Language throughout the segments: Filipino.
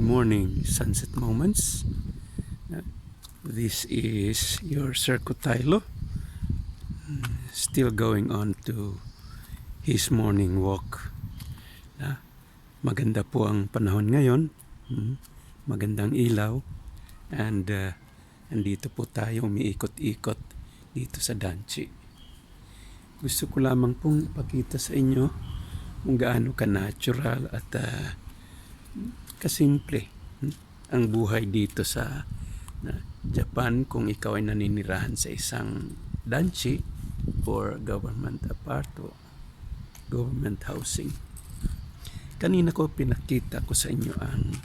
morning sunset moments. This is your Sir Cotilo, still going on to his morning walk. Maganda po ang panahon ngayon, magandang ilaw, and andito po tayo umiikot-ikot dito sa Danchi. Gusto ko lamang pong ipakita sa inyo kung gaano ka-natural at kasimple ang buhay dito sa Japan kung ikaw ay naninirahan sa isang danchi or government apartment, government housing. Kanina ko pinakita ko sa inyo ang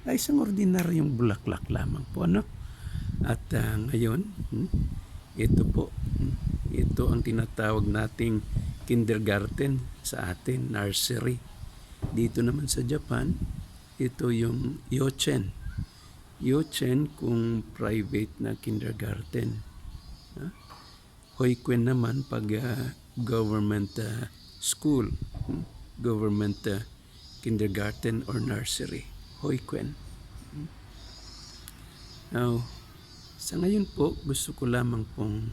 isang ordinaryong bulaklak lamang po, ano? At ngayon, ito po, ito ang tinatawag nating kindergarten sa atin, nursery. Dito naman sa Japan, ito yung yochen. Yochen kung private na kindergarten. Hoikuen naman pag government school, government kindergarten or nursery. Hoikuen. Now, sa ngayon po, gusto ko lamang pong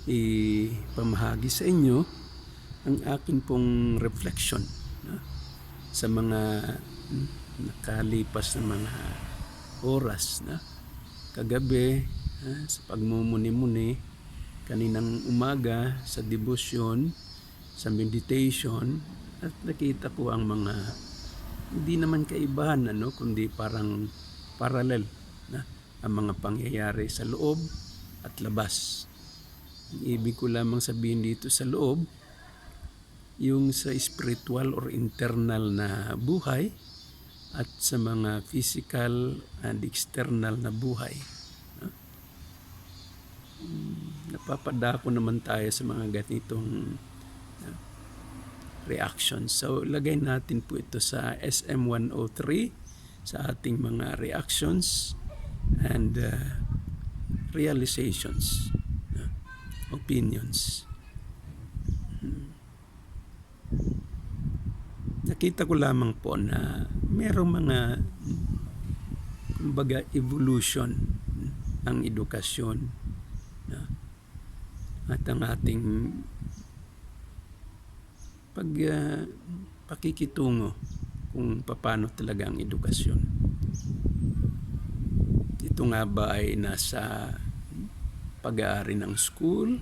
ipamahagi sa inyo ang akin pong reflection sa mga nakalipas na mga oras na kagabi sa pagmumuni-muni, kaninang umaga sa debosyon, sa meditation, at nakita ko ang mga hindi naman kaibahan, kundi parang parallel na ang mga pangyayari sa loob at labas. Ibig ko lamang sabihin dito sa loob, yung sa spiritual or internal na buhay at sa mga physical and external na buhay. Napapadako naman tayo sa mga ganitong reactions. So, lagay natin po ito sa SM103 sa ating mga reactions and realizations, opinions. Nakita ko lamang po na merong mga kumbaga evolution ang edukasyon at ang ating pakikitungo kung paano talaga ang edukasyon. Ito nga ba ay nasa pag-aari ng school?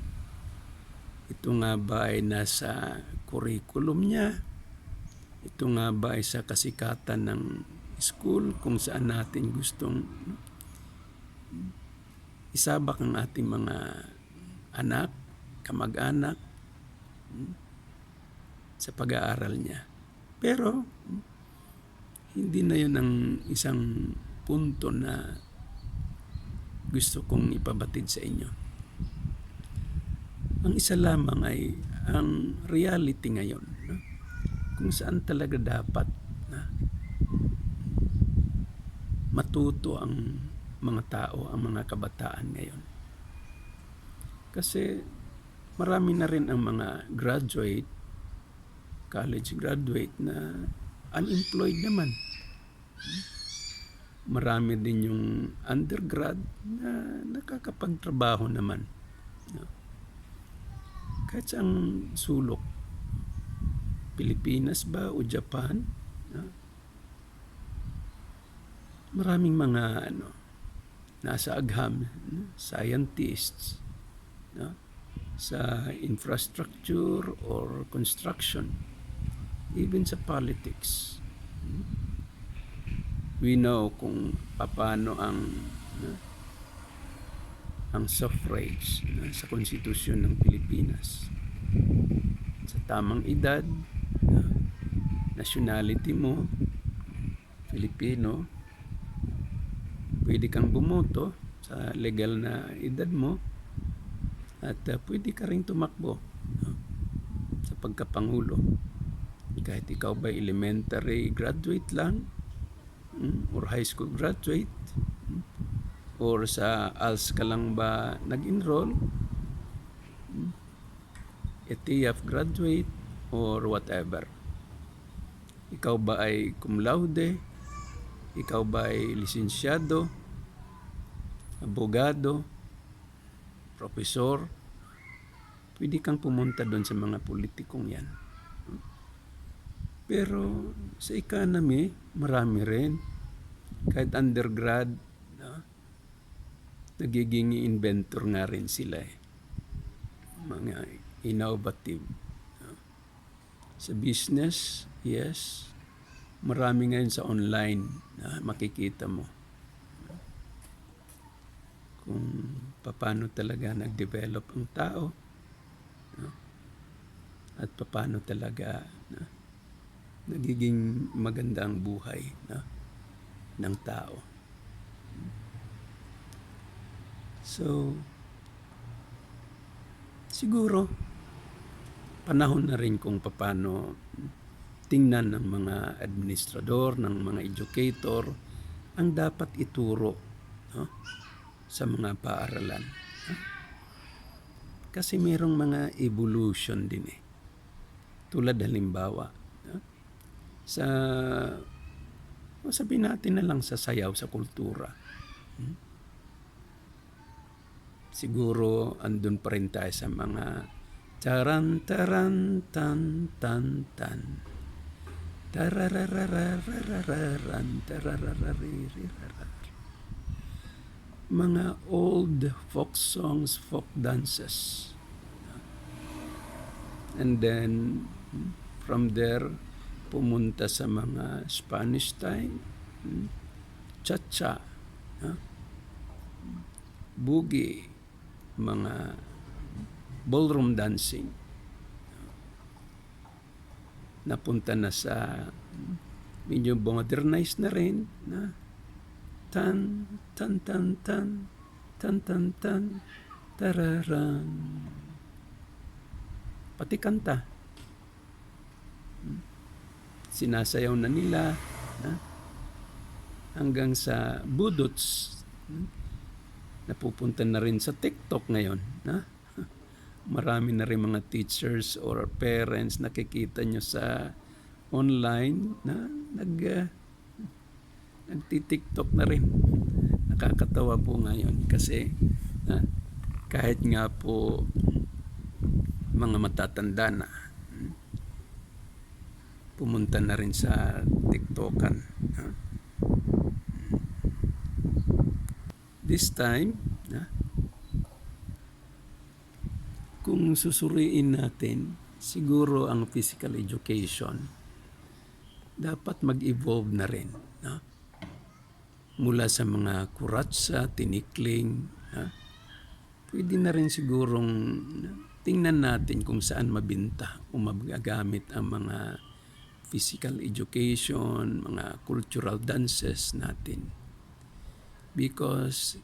Ito nga ba ay nasa curriculum niya? Ito nga ba ay sa kasikatan ng school kung saan natin gustong isabak ang ating mga anak, kamag-anak sa pag-aaral niya. Pero hindi na yun ang isang punto na gusto kong ipabatid sa inyo. Ang isa lamang ay ang reality ngayon, kung saan talaga dapat matuto ang mga tao, ang mga kabataan ngayon. Kasi marami na rin ang mga graduate, college graduate na unemployed naman. Marami din yung undergrad na nakakapagtrabaho naman. Kahit sa sulok, Pilipinas ba o Japan, maraming mga nasa agham, scientists, sa infrastructure or construction, even sa politics. We know kung paano ang suffrage sa konstitusyon ng Pilipinas. Sa tamang edad, nationality mo, Filipino, pwede kang bumoto sa legal na edad mo at pwede ka rin tumakbo sa pagkapangulo. Kahit ikaw ba elementary graduate lang or high school graduate or sa ALS ka lang ba nag-enroll, ETIAF graduate or whatever. Ikaw ba ay cum laude? Ikaw ba ay lisensyado? Abogado? Profesor? Pwede kang pumunta doon sa mga politikong yan. Pero sa economy, marami rin. Kahit undergrad, no? Nagiging inventor nga rin sila eh. Mga innovative. No? Sa business, yes. Marami ngayon sa online na makikita mo. Kung paano talaga nag-develop ang tao. No? At paano talaga nagiging maganda ang buhay ng tao. So, siguro, panahon na rin kung paano tingnan ng mga administrador, ng mga educator, ang dapat ituro sa mga paaralan. Kasi mayroong mga evolution din eh. Tulad halimbawa, sabihin natin na lang sa sayaw, sa kultura. Siguro andun pa rin tayo sa mga taran taran tan tan tan tarararararararan tararararirarar, mga old folk songs, folk dances. And then from there pumunta sa mga Spanish time, cha-cha, boogie, mga ballroom dancing. Napunta na sa medyo modernized na rin na tan tan tan tan tan tan tan tararan, pati kanta sinasayaw na nila hanggang sa budots. Napupunta na rin sa TikTok ngayon. Marami na rin mga teachers or parents nakikita nyo sa online na nagti-TikTok na rin. Nakakatawa po ngayon kasi kahit nga po mga matatanda na pumunta na rin sa TikTokan. This time, kung susuriin natin, siguro ang physical education dapat mag-evolve na rin. Mula sa mga kuratsa, tinikling, pwede na rin sigurong tingnan natin kung saan mabinta o magagamit ang mga physical education, mga cultural dances natin. Because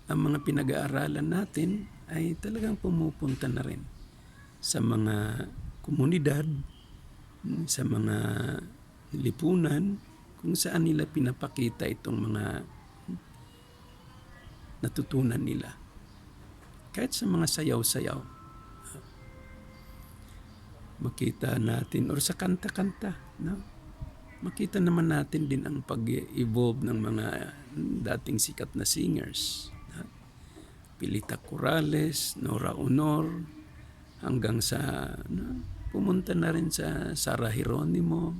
ang mga pinag-aaralan natin ay talagang pumupunta na rin sa mga komunidad, sa mga lipunan, kung saan nila pinapakita itong mga natutunan nila. Kahit sa mga sayaw-sayaw, makita natin, or sa kanta-kanta, makita naman natin din ang pag-evolve ng mga dating sikat na singers. Pilita Corrales, Nora Honor, hanggang sa pumunta na rin sa Sara Geronimo,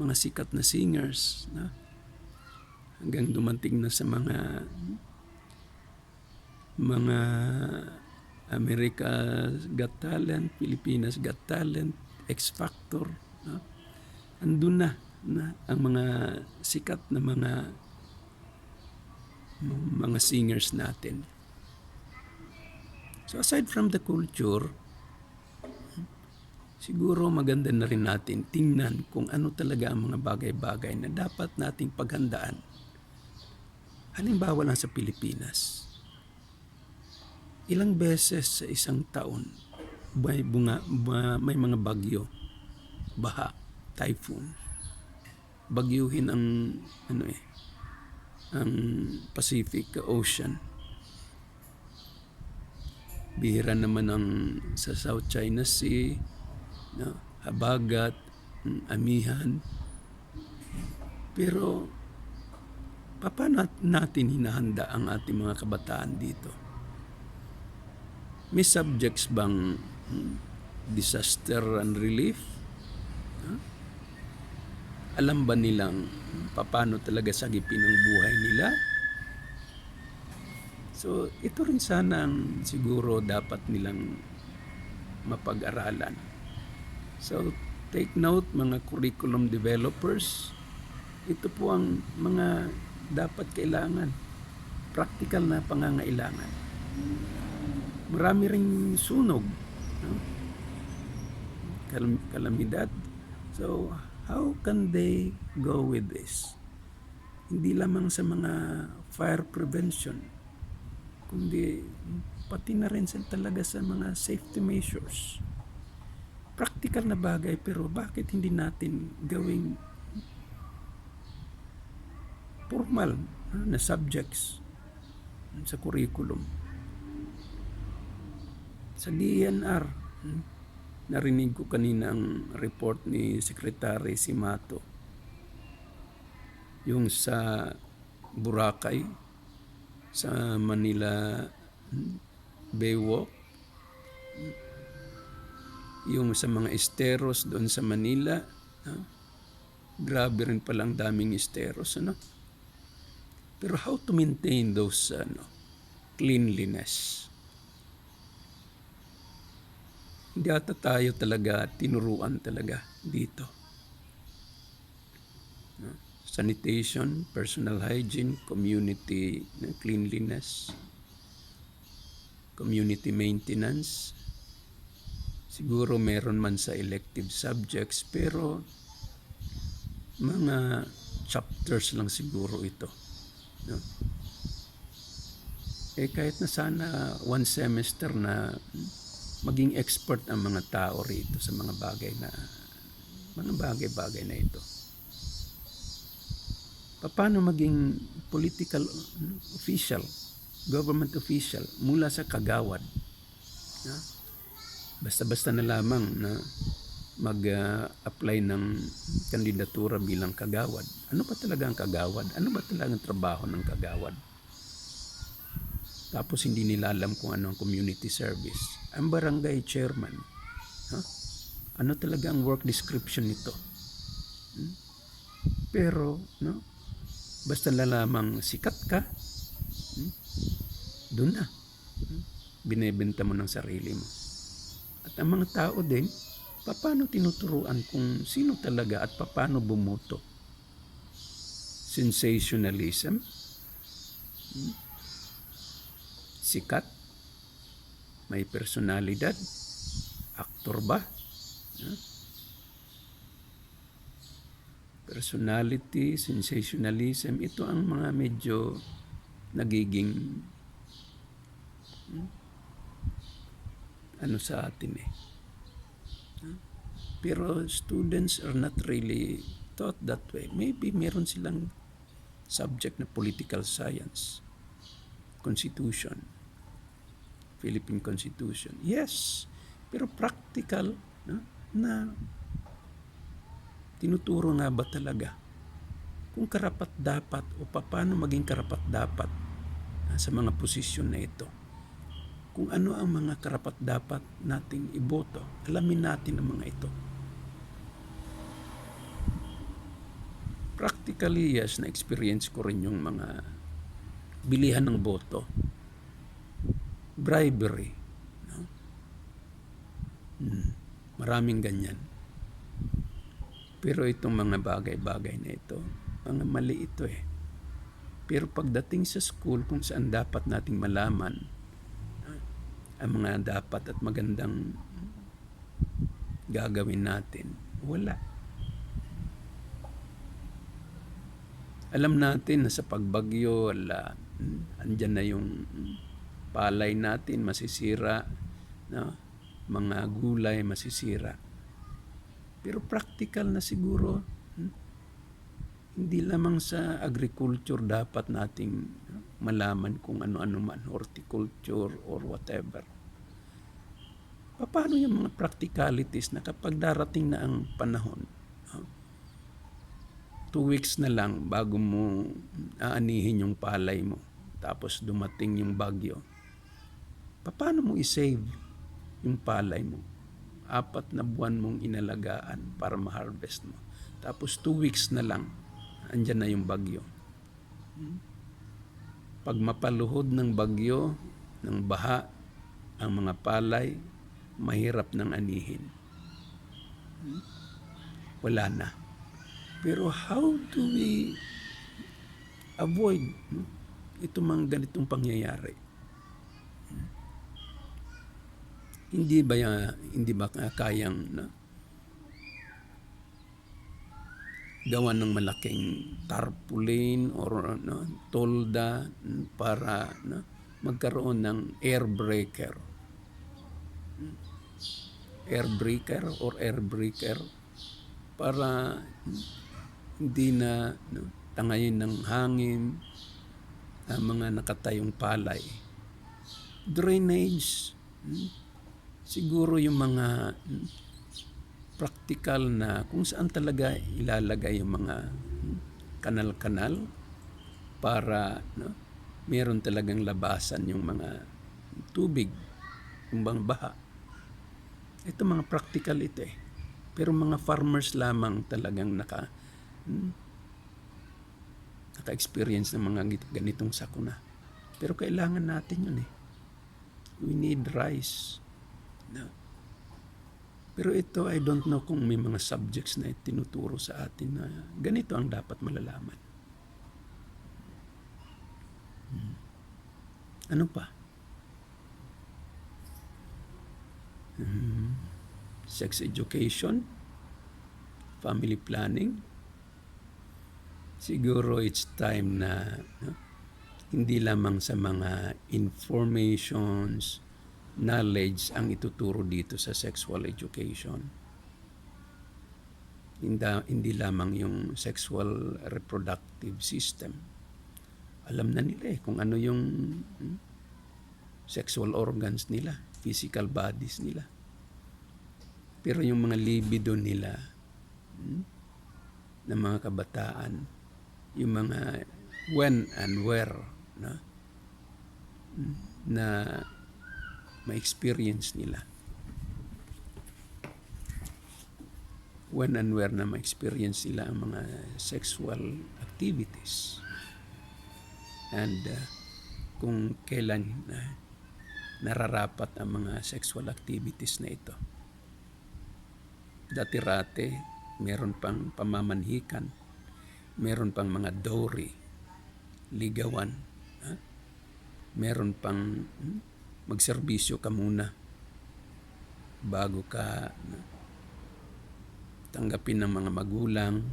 mga sikat na singers, hanggang dumating na sa mga America's Got Talent, Pilipinas Got Talent, X Factor. Andun na ang mga sikat na mga singers natin. So aside from the culture, siguro maganda na rin natin tingnan kung ano talaga ang mga bagay-bagay na dapat nating paghandaan. Halimbawa lang sa Pilipinas, ilang beses sa isang taon may mga bagyo, baha, typhoon. Bagyuhin ang ang Pacific Ocean. Bihira naman ang sa South China Sea, habagat, amihan. Pero paano natin hinahanda ang ating mga kabataan dito? May subjects bang disaster and relief? Alam ba nilang paano talaga sagipin ang buhay nila? So, ito rin sana ang siguro dapat nilang mapag-aralan. So, take note mga curriculum developers, ito po ang mga dapat kailangan. Practical na pangangailangan. Marami ring sunog, no? Kalamidad. So, how can they go with this? Hindi lamang sa mga fire prevention, kundi pati na rin talaga sa mga safety measures. Practical na bagay, pero bakit hindi natin gawing formal na subjects sa curriculum? Sa DNR, narinig ko kanina ang report ni Secretary Simato. Yung sa Boracay, sa Manila Baywalk, yung sa mga esteros doon sa Manila, grabe rin palang daming esteros, ano? Pero how to maintain those cleanliness? Hindi ata tayo talaga tinuruan talaga dito. Sanitation, personal hygiene, community cleanliness, community maintenance. Siguro meron man sa elective subjects, pero mga chapters lang siguro ito. No? Kahit na sana one semester na maging expert ang mga tao rito sa mga bagay-bagay na ito. Paano maging political official, government official mula sa kagawad? Basta-basta na lamang na mag-apply ng kandidatura bilang kagawad. Ano ba talaga ang kagawad? Ano ba talaga ang trabaho ng kagawad? Tapos hindi nila alam kung ano ang community service. Ang barangay chairman, ano talaga ang work description nito? Pero, basta na lamang sikat ka, doon na. Binebenta mo ng sarili mo. At ang mga tao din, paano tinuturuan kung sino talaga at paano bumoto? Sensationalism, sikat, may personalidad, aktor ba? Personality, sensationalism, ito ang mga medyo nagiging sa atin Pero students are not really taught that way. Maybe meron silang subject na political science, constitution, Philippine Constitution. Yes, pero practical na tinuturo nga ba talaga kung karapat-dapat o paano maging karapat-dapat sa mga posisyon na ito. Kung ano ang mga karapat-dapat nating iboto, alamin natin ang mga ito. Practically, yes, na-experience ko rin yung mga bilihan ng boto. Bribery. Maraming ganyan. Pero itong mga bagay-bagay na ito, mga mali ito Pero pagdating sa school, kung saan dapat nating malaman ang mga dapat at magandang gagawin natin, wala. Alam natin na sa pagbagyo, andyan na yung palay natin, masisira, mga gulay masisira. Pero practical na siguro, hindi lamang sa agriculture dapat nating malaman kung ano-ano man, horticulture or whatever. Paano yung mga practicalities na kapag darating na ang panahon, 2 weeks na lang bago mo aanihin yung palay mo, tapos dumating yung bagyo, paano mo i-save yung palay mo? 4 na buwan mong inalagaan para ma-harvest mo. Tapos 2 weeks na lang, andyan na yung bagyo. Pag mapaluhod ng bagyo, ng baha, ang mga palay, mahirap nang anihin. Wala na. Pero how do we avoid ito mga ganitong pangyayari? Hindi ba kayang gawa ng malaking tarpaulin or tolda para magkaroon ng air breaker para hindi na tangayin ng hangin ang mga nakatayong palay. Drainage, siguro yung mga practical na kung saan talaga ilalagay yung mga kanal-kanal para meron talagang labasan yung mga tubig, yung bang baha. Ito mga practical ito eh. Pero mga farmers lamang talagang naka-experience ng mga ganitong sakuna. Pero kailangan natin yun eh. We need rice. Pero ito, I don't know kung may mga subjects na tinuturo sa atin na ganito ang dapat malalaman. Ano pa? Sex education, family planning. Siguro it's time na hindi lamang sa mga informations, knowledge ang ituturo dito sa sexual education. Hindi lamang yung sexual reproductive system. Alam na nila kung ano yung sexual organs nila, physical bodies nila. Pero yung mga libido nila ng mga kabataan, yung mga when and where na ma-experience nila. When and where na ma-experience nila ang mga sexual activities. And kung kailan nararapat ang mga sexual activities na ito. Dati-rate, meron pang pamamanhikan, meron pang mga dowry, ligawan, meron pang magserbisyo ka muna bago ka tanggapin ng mga magulang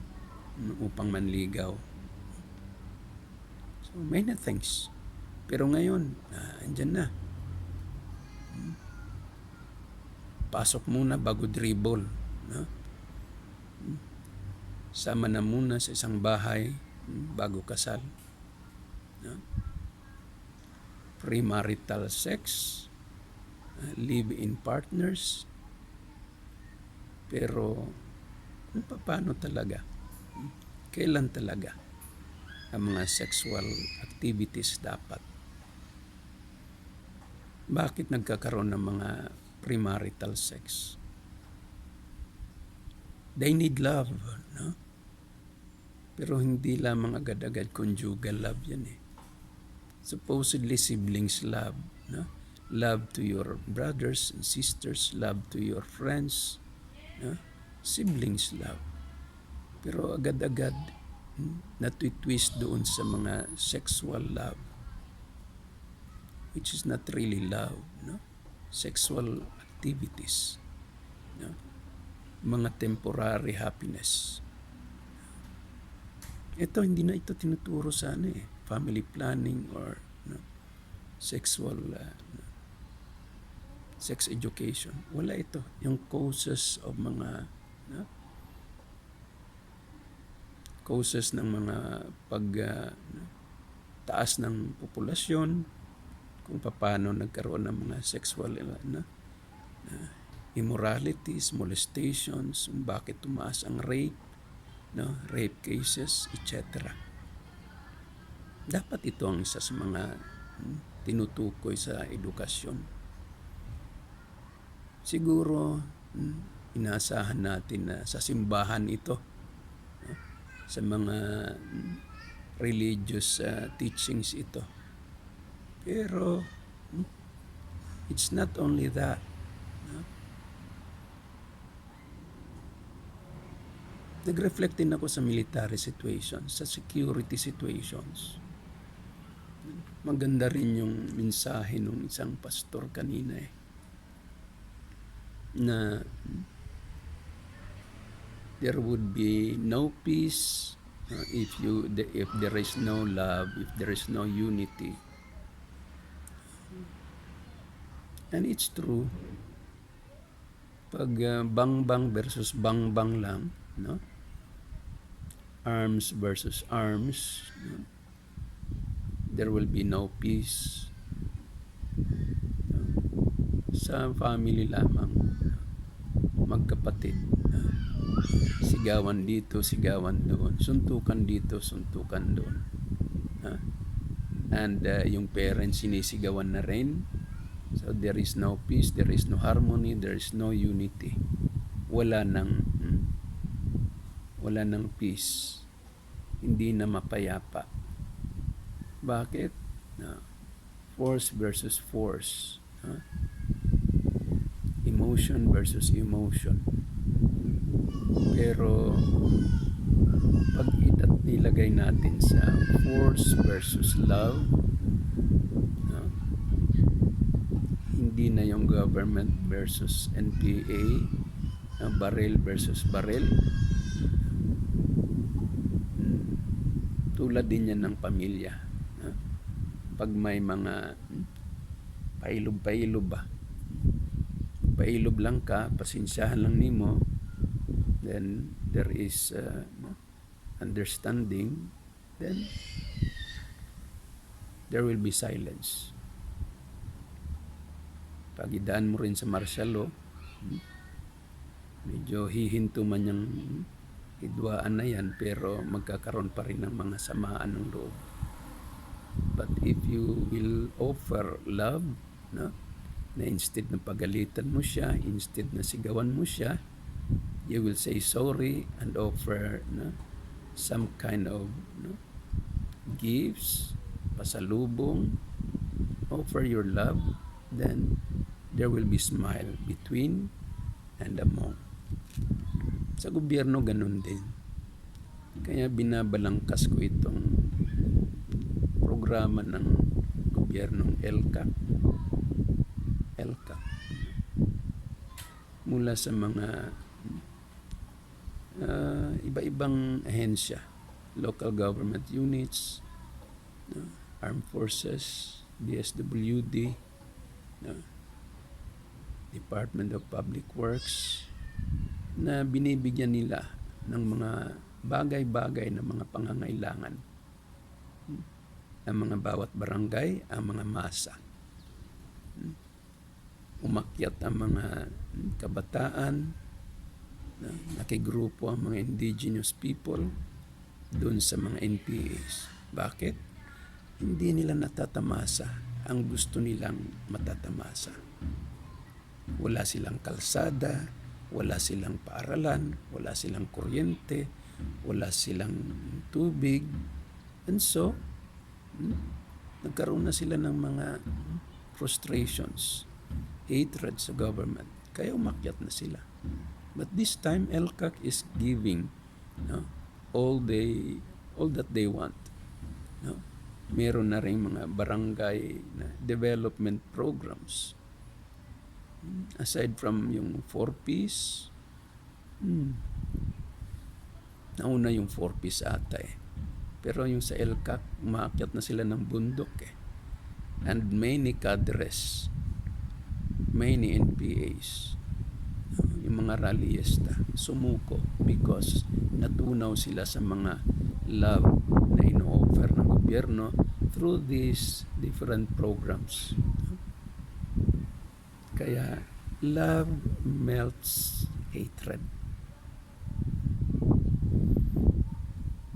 upang manligaw. So many things. Pero ngayon, andyan na. Pasok muna bago dribble. Sama na muna sa isang bahay bago kasal. Premarital sex, live-in partners. Pero paano talaga? Kailan talaga ang mga sexual activities dapat? Bakit nagkakaroon ng mga premarital sex? They need love, Pero hindi lamang agad-agad conjugal love yan eh. Supposedly siblings love, Love to your brothers and sisters, love to your friends, siblings love. Pero agad-agad natwitwist doon sa mga sexual love, which is not really love, Sexual activities, mga temporary happiness. Ito, hindi na ito tinuturo sa family planning or sexual sex education. Wala ito. Yung causes of mga causes ng mga taas ng populasyon, kung paano nagkaroon ng mga sexual immoralities, molestations, bakit tumaas ang rape, no? Rape cases, etc. Dapat ito ang isa sa mga tinutukoy sa edukasyon. Siguro, inaasahan natin na sa simbahan ito, no? Sa mga religious teachings ito. Pero, it's not only that. No? Nag-reflect din ako sa military situations, sa security situations. Maganda rin yung mensahe ng isang pastor kanina na there would be no peace if there is no love, if there is no unity. And it's true. Pag bang-bang versus bang-bang lang, no? Arms versus arms, no? There will be no peace. No? Sa family lamang, magkapatid, sigawan dito, sigawan doon, suntukan dito, suntukan doon. And yung parents sinisigawan na rin. So there is no peace, there is no harmony, there is no unity. Wala nang peace. Hindi na mapayapa. Bakit? Force versus force. Emotion versus emotion. Pero pag nilagay natin sa force versus love, hindi na yung government versus NPA, baril versus baril. Tulad din yan ng pamilya. Pag may mga pailob ba, pailob lang ka, pasensyahan lang nimo, then there is understanding, then there will be silence. Pag idaan mo rin sa martial law, medyo hihinto man yung hidwaan na yan, pero magkakaroon pa rin ng mga samaan ng loob. But if you will offer love, no, na instead na pagalitan mo siya, instead na sigawan mo siya, you will say sorry and offer, no, some kind of, no, gifts, pasalubong, offer your love, then there will be smile between and among. Sa gobyerno ganun din. Kaya binabalangkas ko itong programa ng gobyernong LCAC mula sa mga iba-ibang ahensya, local government units, armed forces, DSWD, Department of Public Works, na binibigyan nila ng mga bagay-bagay na mga pangangailangan ng mga bawat barangay, ang mga masa. Umakyat ang mga kabataan, nakigrupo ang mga indigenous people doon sa mga NPAs. Bakit? Hindi nila natatamasa ang gusto nilang matatamasa. Wala silang kalsada, wala silang paaralan, wala silang kuryente, wala silang tubig. And so, nagkaroon na sila ng mga frustrations, hatred sa government. Kaya umakyat na sila. But this time, LCAC is giving, all that they want. Meron na rin mga barangay na development programs. Aside from yung 4Ps, nauna yung 4Ps ata Pero yung sa LCAC, umaakyat na sila ng bundok And many cadres, many NPAs, yung mga rallyista, sumuko because natunaw sila sa mga love na ino-offer ng gobyerno through these different programs. Kaya love melts hatred.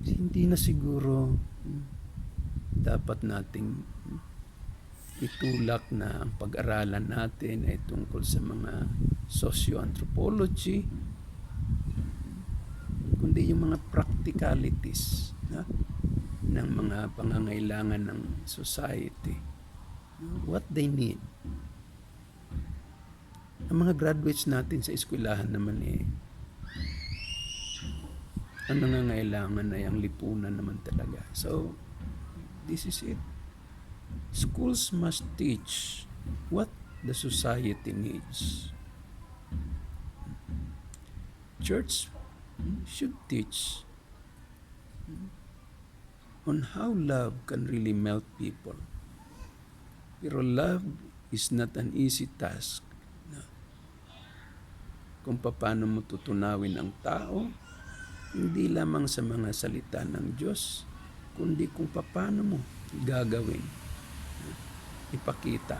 Hindi na siguro dapat nating itulak na ang pag-aralan natin ay tungkol sa mga socio-anthropology, kundi yung mga practicalities ng mga pangangailangan ng society, what they need. Ang mga graduates natin sa eskwelahan naman ang nangangailangan ay ang lipunan naman talaga. So, this is it. Schools must teach what the society needs. Church should teach on how love can really melt people. Pero love is not an easy task. Kung paano mo tutunawin ang tao, hindi lamang sa mga salita ng Diyos, kundi kung paano mo gagawin, ipakita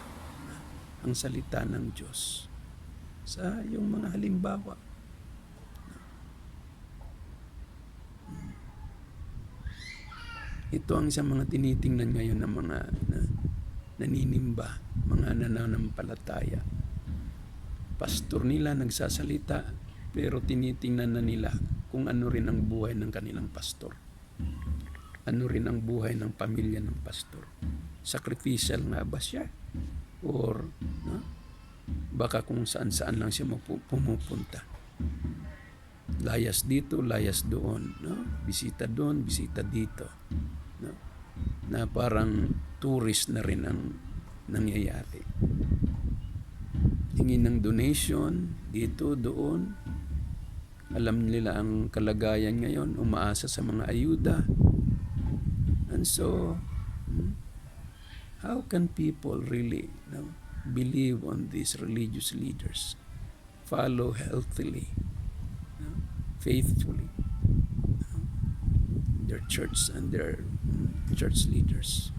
ang salita ng Diyos sa iyong mga halimbawa. Ito ang isang mga tinitingnan ngayon ng mga naninimba, mga nananampalataya. Pastor nila nagsasalita, pero tinitingnan na nila kung ano rin ang buhay ng kanilang pastor. Ano rin ang buhay ng pamilya ng pastor. Sacrificial nga ba siya? Or baka kung saan-saan lang siya pumupunta. Layas dito, layas doon. Bisita doon, bisita dito. Na parang tourist na rin ang nangyayari. Hingin ng donation, dito, doon. Alam nila ang kalagayan ngayon, umaasa sa mga ayuda. And so, how can people really believe on these religious leaders? Follow healthily, faithfully, their church and their church leaders.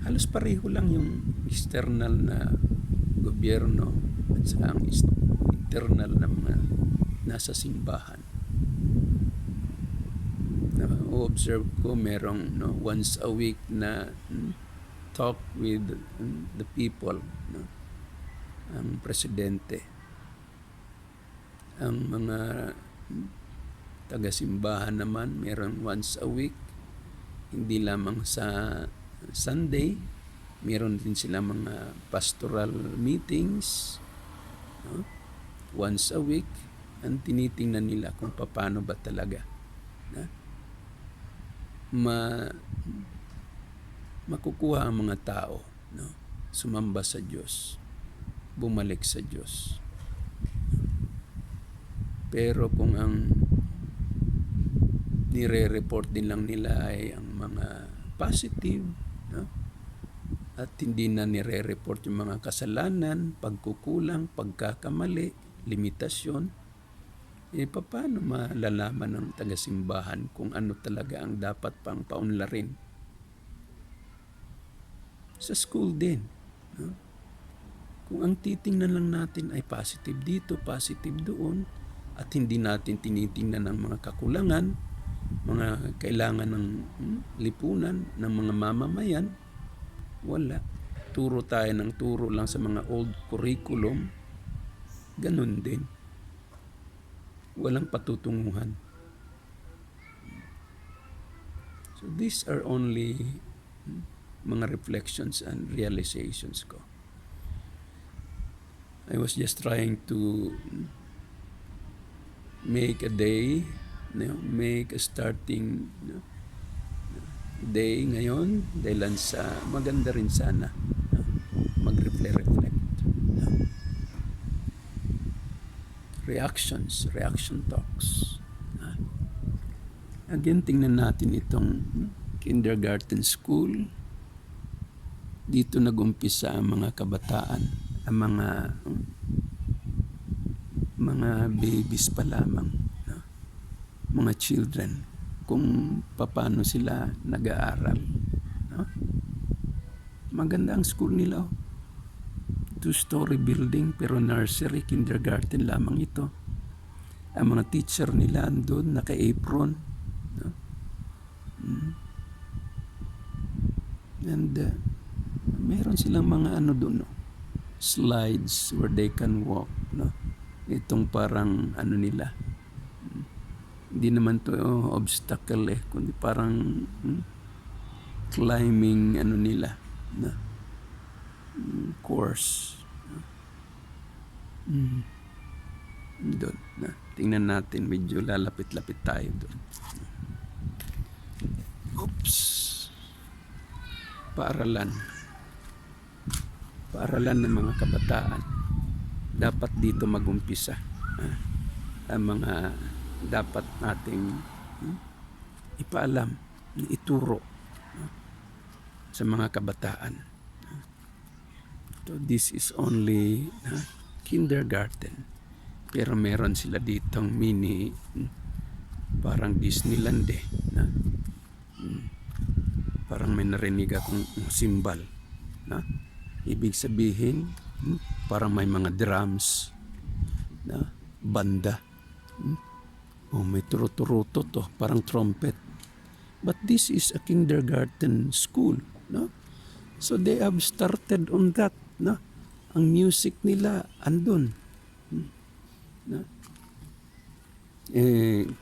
Halos pareho lang yung external na gobyerno at saka ang internal na mga nasa simbahan. O-observe ko merong once a week na talk with the people, ang presidente. Ang mga taga-simbahan naman meron once a week, hindi lamang sa Sunday, meron din sila mga pastoral meetings once a week. Ang tinitingnan nila kung paano ba talaga makukuha ang mga tao sumamba sa Diyos, bumalik sa Diyos. Pero kung ang nire-report din lang nila ay ang mga positive, at hindi na nire-report yung mga kasalanan, pagkukulang, pagkakamali, limitasyon, paano malalaman ng taga-simbahan kung ano talaga ang dapat pang paunlarin? Sa school din. Kung ang titingnan lang natin ay positive dito, positive doon, at hindi natin tinitingnan ang mga kakulangan, mga kailangan ng lipunan ng mga mamamayan, wala. Turo tayo ng turo lang sa mga old curriculum, ganun din. Walang patutunguhan. So these are only mga reflections and realizations ko. I was just trying to make a day, make a starting day ngayon, dahil sa maganda rin sana mag-reflect. Reaction talks. Again, tingnan natin itong kindergarten school. Dito nag-umpisa ang mga kabataan, ang mga babies pa lamang, mga children, kung paano sila nag-aaral. Maganda ang school nila. 2-story building pero nursery, kindergarten lamang ito. Ang mga teacher nila andun, naka-apron. No? And meron silang mga doon, no? Slides where they can walk. No? Itong parang nila. Hindi naman to obstacle kundi parang climbing nila. No? Course. Doon. Tingnan natin, medyo lalapit-lapit tayo doon. Oops. Paaralan ng mga kabataan. Dapat dito mag-umpisa. Ang mga dapat nating ipaalam, ituro sa mga kabataan. So this is only kindergarten. Pero meron sila ditong mini parang Disneyland na? Parang may narinig akong simbal. Na? Ibig sabihin, parang may mga drums, na? Banda. May turuto to, parang trumpet. But this is a kindergarten school. No? So they have started on that. No? Ang music nila andun. No?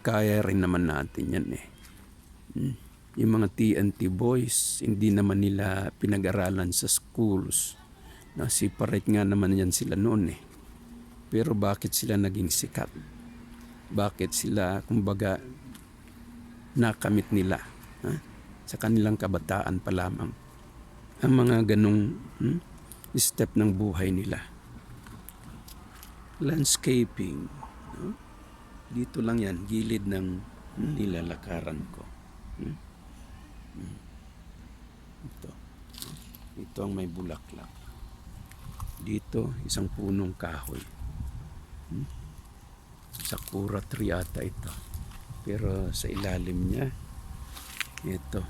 Kaya rin naman natin yan Yung mga TNT boys, hindi naman nila pinag-aralan sa schools. Separate nga naman yan sila noon Pero bakit sila naging sikat? Bakit sila, kumbaga, nakamit nila sa kanilang kabataan pa lamang ang mga ganong step ng buhay nila. Landscaping. Dito lang yan, gilid ng nilalakaran ko. Ito ang may bulaklak. Dito, isang punong kahoy. Sakura tree ata ito. Pero sa ilalim niya, ito.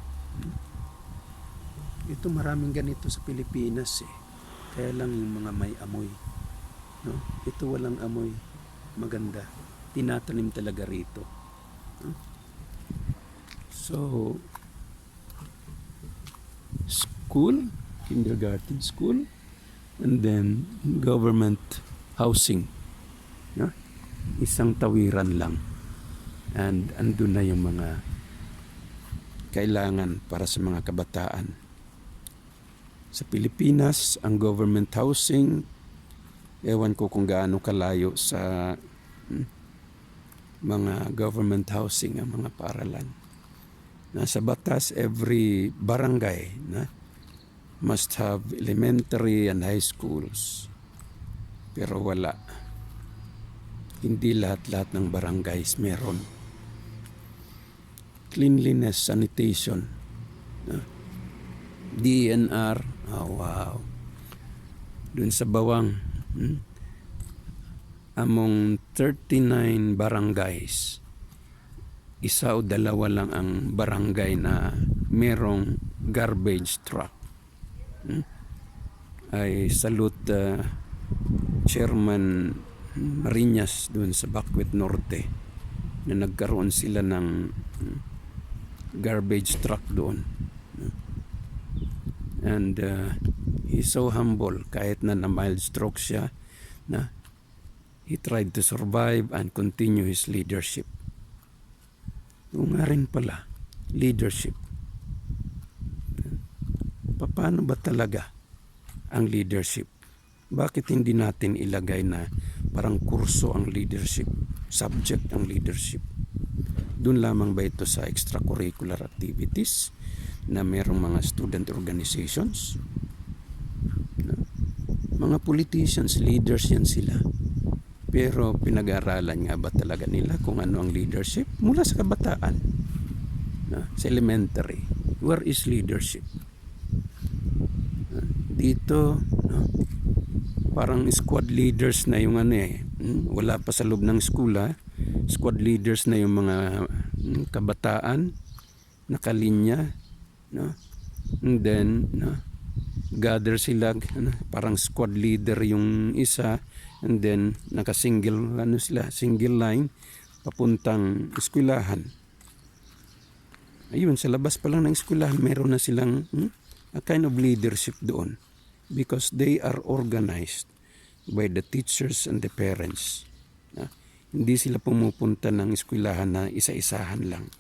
Ito maraming ganito sa Pilipinas Kaya lang yung mga may amoy. No? Ito walang amoy. Maganda. Tinatanim talaga rito. So, school, kindergarten school, and then government housing. No? Isang tawiran lang. And andun na yung mga kailangan para sa mga kabataan. Sa Pilipinas, ang government housing, ewan ko kung gaano kalayo sa mga government housing ang mga paaralan. Nasa batas, every barangay must have elementary and high schools. Pero wala. Hindi lahat-lahat ng barangays meron. Cleanliness, sanitation, DNR, wow. Doon sa Bawang, among 39 barangays, isa o dalawa lang ang barangay na merong garbage truck. I salute Chairman Marinas doon sa Bacuet Norte na nagkaroon sila ng garbage truck doon. And he's so humble kahit na mild stroke siya he tried to survive and continue his leadership. Yung nga rin pala, leadership. Paano ba talaga ang leadership? Bakit hindi natin ilagay na parang kurso ang leadership, subject ang leadership? Doon lamang ba ito sa extracurricular activities na merong mga student organizations? Mga politicians, leaders yan sila. Pero pinag-aaralan nga ba talaga nila kung ano ang leadership? Mula sa kabataan, sa elementary. Where is leadership? Dito, parang squad leaders na yung wala pa sa loob ng school squad leaders na yung mga kabataan, nakalinya, and then gather sila, parang squad leader yung isa, and then naka-single single line papuntang eskwelahan. Ayun, sa labas pa lang ng eskwelahan, meron na silang a kind of leadership doon because they are organized by the teachers and the parents. Hindi sila pumupunta ng eskwelahan na isa-isahan lang.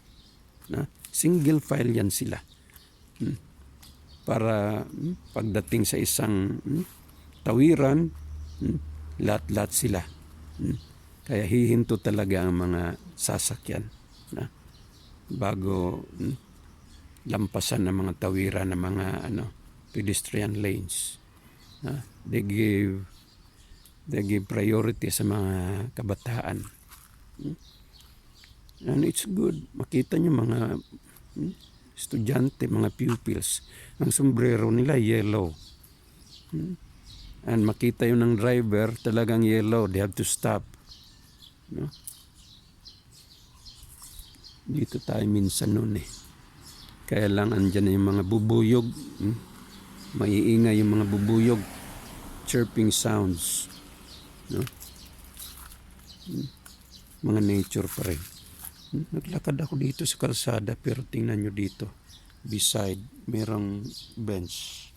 Single file yan sila. Para pagdating sa isang tawiran, lahat-lahat sila. Kaya hihinto talaga ang mga sasakyan bago lampasan ng mga tawiran ng mga pedestrian lanes. They give priority sa mga kabataan. And it's good. Makita nyo mga estudyante, mga pupils. Ang sombrero nila yellow. And makita yun ng driver, talagang yellow. They have to stop. Dito tayo minsan noon Kaya lang andyan na yung mga bubuyog. Maiingay yung mga bubuyog. Chirping sounds. Mga nature pa rin. Naglakad ako dito sa kalsada pero tingnan nyo dito. Beside, merong bench.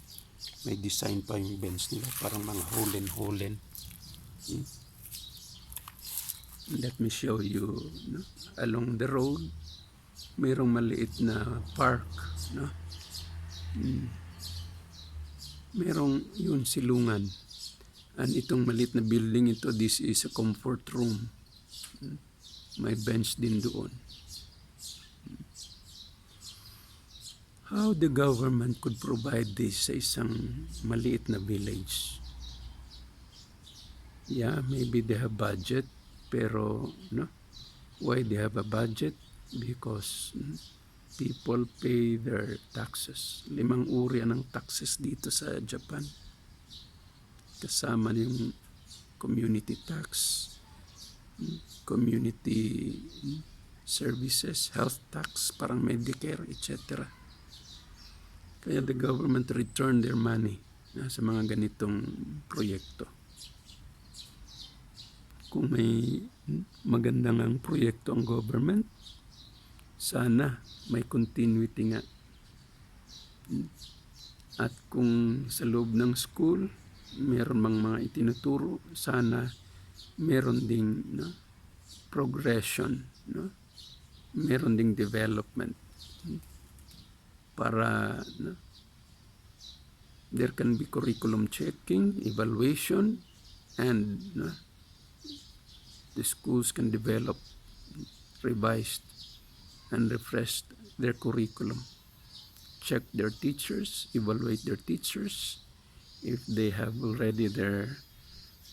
May design pa yung bench nila. Parang mga holen-holen. Let me show you. Along the road, merong maliit na park. Merong yun silungan. And itong maliit na building ito, this is a comfort room. May bench din doon. How the government could provide this sa isang maliit na village? Yeah, maybe they have budget, pero why they have a budget? Because people pay their taxes. 5 uri ng taxes dito sa Japan. Kasama yung community tax, community services, health tax, parang Medicare, etc. Kaya the government return their money sa mga ganitong proyekto. Kung may magandang ang proyekto ang government, sana may continuity nga. At kung sa loob ng school, meron mang mga itinuturo, sana meron ding progression, meron ding development para there can be curriculum checking, evaluation, and the schools can develop, revised, and refreshed their curriculum. Check their teachers, evaluate their teachers, if they have already their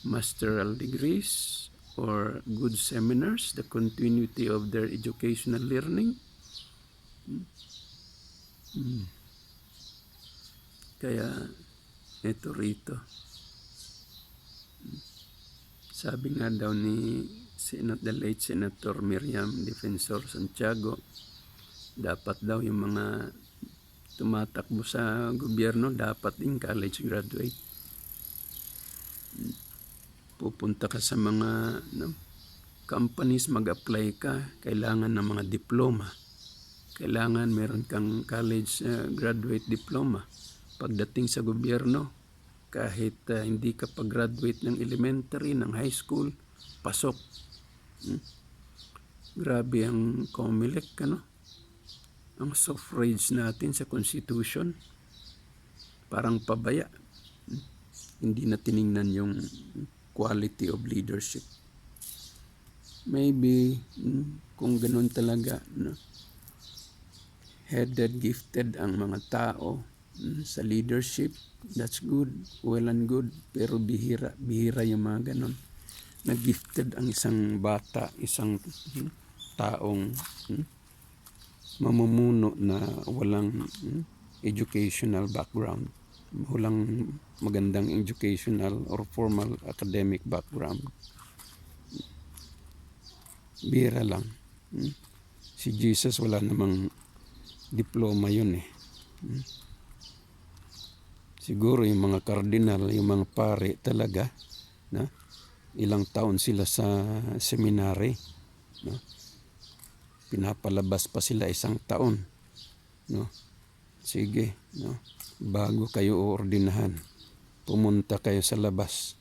masteral degrees or good seminars, the continuity of their educational learning. Kaya ito rito. Sabi nga daw ni the late Senator Miriam Defensor Santiago, dapat daw yung mga tumatakbo sa gobyerno dapat din college graduate. Pupunta ka sa mga companies, mag-apply ka, kailangan ng mga diploma. Kailangan meron kang college graduate diploma. Pagdating sa gobyerno, kahit hindi ka pag-graduate ng elementary, ng high school, pasok. Grabe ang COMELEC, ang suffrage natin sa Constitution. Parang pabaya. Hindi na tiningnan yung quality of leadership. Maybe, kung ganun talaga, headed, gifted ang mga tao sa leadership, that's good, well and good, pero bihira yung mga ganun. Na-gifted ang isang bata, isang taong mamumuno na walang educational background, walang magandang educational or formal academic background. Bihira lang. Si Jesus wala namang diploma yun Siguro yung mga kardinal, yung mga pare talaga, no? Ilang taon sila sa seminary, no? Pinapalabas pa sila 1 taon, no? Sige, no? Bago kayo uordinahan, pumunta kayo sa labas.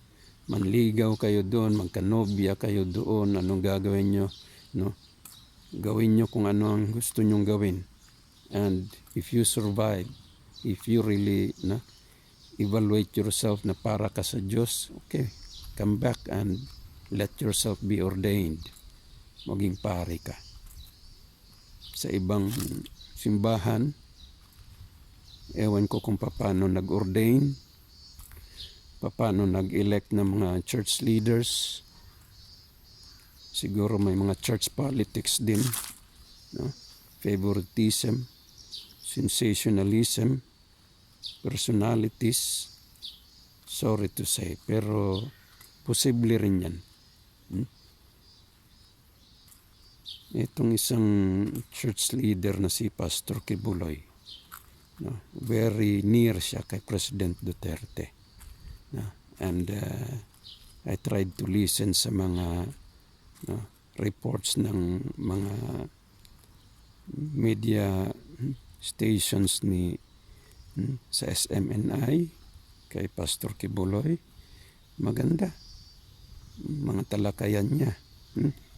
Manligaw kayo doon, magkanobya kayo doon, anong gagawin nyo, no? Gawin nyo kung ano ang gusto nyong gawin. And if you survive, if you really, no, evaluate yourself na para ka sa Diyos, okay, come back and let yourself be ordained. Maging pare ka. Sa ibang simbahan, ewan ko kung paano nag-ordain, paano nag-elect ng mga church leaders. Siguro may mga church politics din, no? Favoritism, sensationalism, personalities. Sorry to say, pero posible rin yan. Itong isang church leader na si Pastor Kibuloy, no? Very near siya kay President Duterte, no? And I tried to listen sa mga, no, reports ng mga media stations ni sa SMNI kay Pastor Kibuloy. Maganda mga talakayan niya.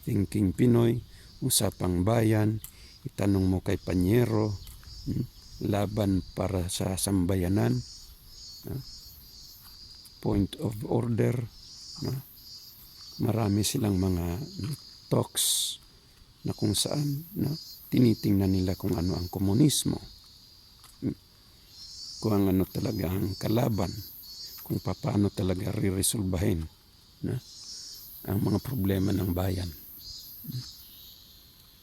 Thinking Pinoy, usapang bayan, itanong mo kay Panyero, laban para sa sambayanan, point of order, no? Marami silang mga talks na kung saan, no, tinitingnan nila kung ano ang komunismo, kung ano talaga ang kalaban, kung paano talaga riresolbahin, no, ang mga problema ng bayan.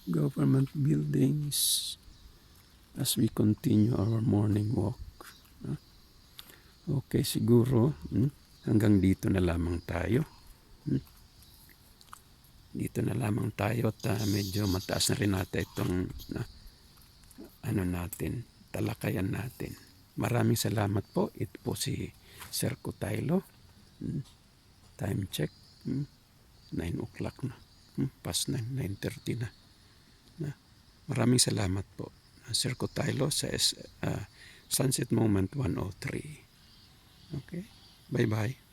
Government buildings as we continue our morning walk. Okay, siguro hanggang dito na lamang tayo. Dito na lamang tayo at medyo mataas na rin natin itong talakayan natin. Maraming salamat po. Ito po si Sir Cotaylo. Time check. 9 o'clock na. Past 9, 9:30 na. Maraming salamat po. Sir Cotaylo sa Sunset Moment 103. Okay? Bye-bye.